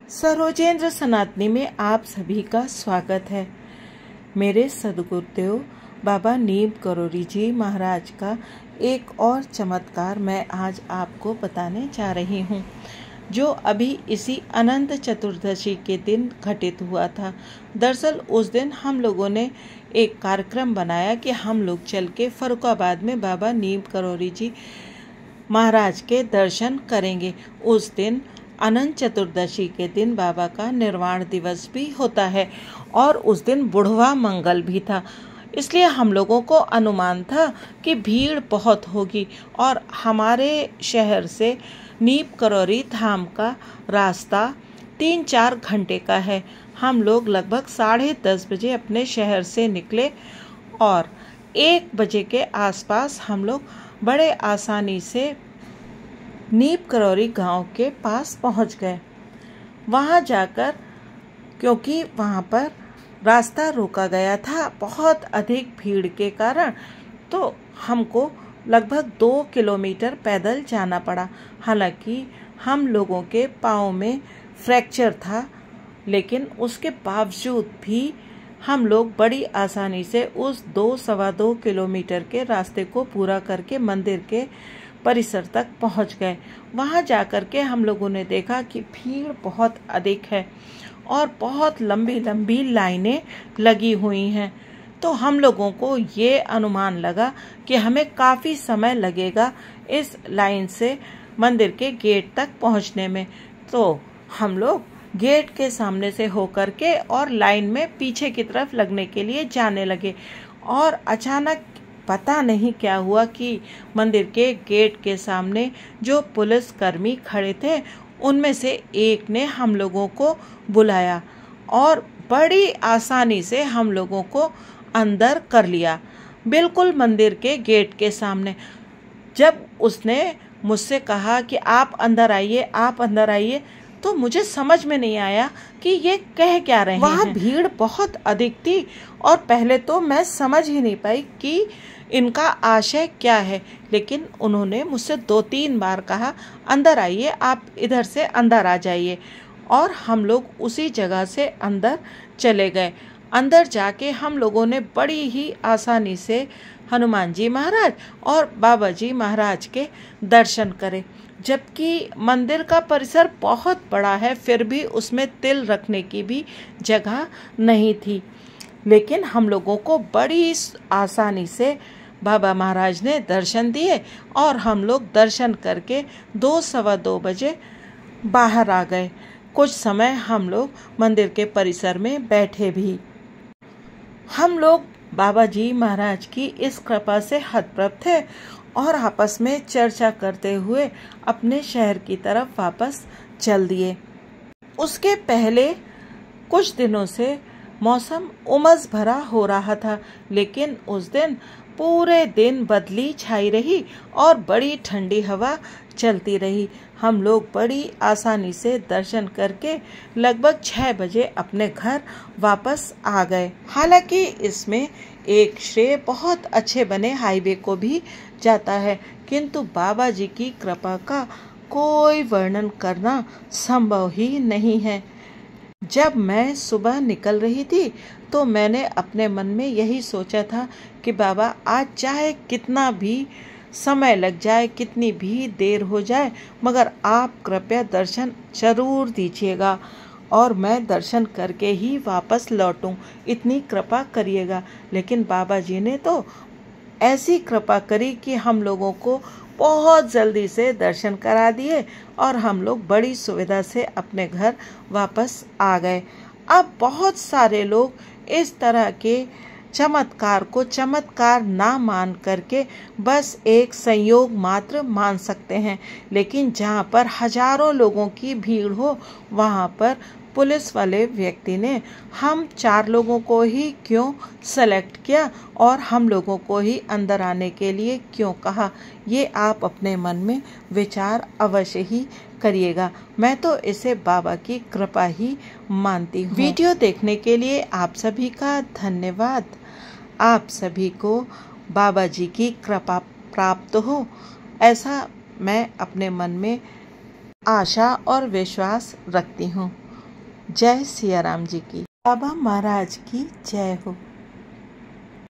सरोजेंद्र सनातनी में आप सभी का स्वागत है। मेरे सदगुरुदेव बाबा नीम करोरी जी महाराज का एक और चमत्कार मैं आज आपको बताने जा रही हूँ, जो अभी इसी अनंत चतुर्दशी के दिन घटित हुआ था। दरअसल उस दिन हम लोगों ने एक कार्यक्रम बनाया कि हम लोग चल के फर्रुखाबाद में बाबा नीम करोरी जी महाराज के दर्शन करेंगे। उस दिन अनंत चतुर्दशी के दिन बाबा का निर्वाण दिवस भी होता है और उस दिन बुढ़वा मंगल भी था, इसलिए हम लोगों को अनुमान था कि भीड़ बहुत होगी और हमारे शहर से नीम करोरी धाम का रास्ता 3-4 घंटे का है। हम लोग लगभग 10:30 बजे अपने शहर से निकले और 1 बजे के आसपास हम लोग बड़े आसानी से नीम करोरी गांव के पास पहुंच गए। वहां जाकर, क्योंकि वहां पर रास्ता रोका गया था बहुत अधिक भीड़ के कारण, तो हमको लगभग 2 किलोमीटर पैदल जाना पड़ा। हालांकि हम लोगों के पाँव में फ्रैक्चर था, लेकिन उसके बावजूद भी हम लोग बड़ी आसानी से उस 2-2.25 किलोमीटर के रास्ते को पूरा करके मंदिर के परिसर तक पहुंच गए। वहां जाकर के हम लोगों ने देखा कि भीड़ बहुत अधिक है और बहुत लंबी लंबी लाइनें लगी हुई हैं। तो हम लोगों को ये अनुमान लगा कि हमें काफ़ी समय लगेगा इस लाइन से मंदिर के गेट तक पहुंचने में। तो हम लोग गेट के सामने से होकर के और लाइन में पीछे की तरफ लगने के लिए जाने लगे और अचानक पता नहीं क्या हुआ कि मंदिर के गेट के सामने जो पुलिस कर्मी खड़े थे उनमें से एक ने हम लोगों को बुलाया और बड़ी आसानी से हम लोगों को अंदर कर लिया, बिल्कुल मंदिर के गेट के सामने। जब उसने मुझसे कहा कि आप अंदर आइए, आप अंदर आइए, तो मुझे समझ में नहीं आया कि ये कह क्या रहे हैं। वहाँ भीड़ बहुत अधिक थी और पहले तो मैं समझ ही नहीं पाई कि इनका आशय क्या है, लेकिन उन्होंने मुझसे 2-3 बार कहा अंदर आइए, आप इधर से अंदर आ जाइए, और हम लोग उसी जगह से अंदर चले गए। अंदर जाके हम लोगों ने बड़ी ही आसानी से हनुमान जी महाराज और बाबा जी महाराज के दर्शन करे। जबकि मंदिर का परिसर बहुत बड़ा है, फिर भी उसमें तिल रखने की भी जगह नहीं थी, लेकिन हम लोगों को बड़ी आसानी से बाबा महाराज ने दर्शन दिए और हम लोग दर्शन करके 2-2:15 बजे बाहर आ गए। कुछ समय हम लोग मंदिर के परिसर में बैठे भी। हम लोग बाबा जी महाराज की इस कृपा से हतप्रभ थे और आपस में चर्चा करते हुए अपने शहर की तरफ वापस चल दिए। उसके पहले कुछ दिनों से मौसम उमस भरा हो रहा था, लेकिन उस दिन पूरे दिन बदली छाई रही और बड़ी ठंडी हवा चलती रही। हम लोग बड़ी आसानी से दर्शन करके लगभग 6 बजे अपने घर वापस आ गए। हालांकि इसमें एक श्रेय बहुत अच्छे बने हाईवे को भी जाता है, किंतु बाबा जी की कृपा का कोई वर्णन करना संभव ही नहीं है। जब मैं सुबह निकल रही थी तो मैंने अपने मन में यही सोचा था कि बाबा आज चाहे कितना भी समय लग जाए, कितनी भी देर हो जाए, मगर आप कृपया दर्शन जरूर दीजिएगा और मैं दर्शन करके ही वापस लौटूं, इतनी कृपा करिएगा। लेकिन बाबा जी ने तो ऐसी कृपा करी कि हम लोगों को बहुत जल्दी से दर्शन करा दिए और हम लोग बड़ी सुविधा से अपने घर वापस आ गए। अब बहुत सारे लोग इस तरह के चमत्कार को चमत्कार ना मान करके बस एक संयोग मात्र मान सकते हैं, लेकिन जहाँ पर हजारों लोगों की भीड़ हो वहाँ पर पुलिस वाले व्यक्ति ने हम 4 लोगों को ही क्यों सेलेक्ट किया और हम लोगों को ही अंदर आने के लिए क्यों कहा, ये आप अपने मन में विचार अवश्य ही करिएगा। मैं तो इसे बाबा की कृपा ही मानती हूँ। वीडियो देखने के लिए आप सभी का धन्यवाद। आप सभी को बाबा जी की कृपा प्राप्त हो, ऐसा मैं अपने मन में आशा और विश्वास रखती हूँ। जय सिया राम जी की। बाबा महाराज की जय हो।